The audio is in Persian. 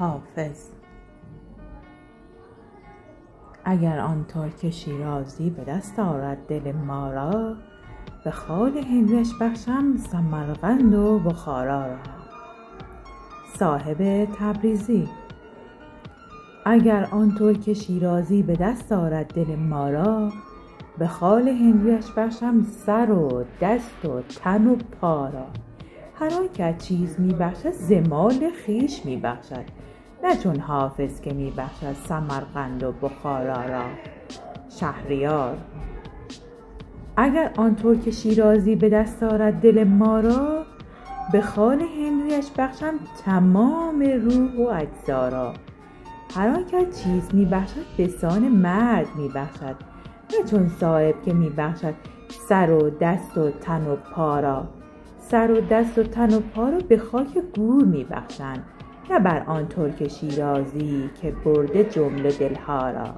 حافظ. اگر آن ترک شیرازی به دست آرد دل ما را، به خال هندویش بخشم سمرقند و بخارا را. صاحب تبریزی. اگر آن ترک شیرازی به دست آرد دل ما را، به خال هندویش بخشم سر و دست و تن و پا را. هر آن که چیز می بخشد ز مال خویش می بخشد، نه چون حافظ که می بخشد سمرقند و بخارا را. شهریار. اگر آن ترک شیرازی به دست آرد دل ما را، به خال هندویش بخشم تمام روح و اجزا را. هر آن که چیز می بخشد به سان مرد می بخشد، نه چون صاحب که می بخشد سر و دست و تن و پا را. سر و دست و تن و پا را به خاک گور می بخشند، نه بر آن ترک شیرازی که برده جمله دلها را.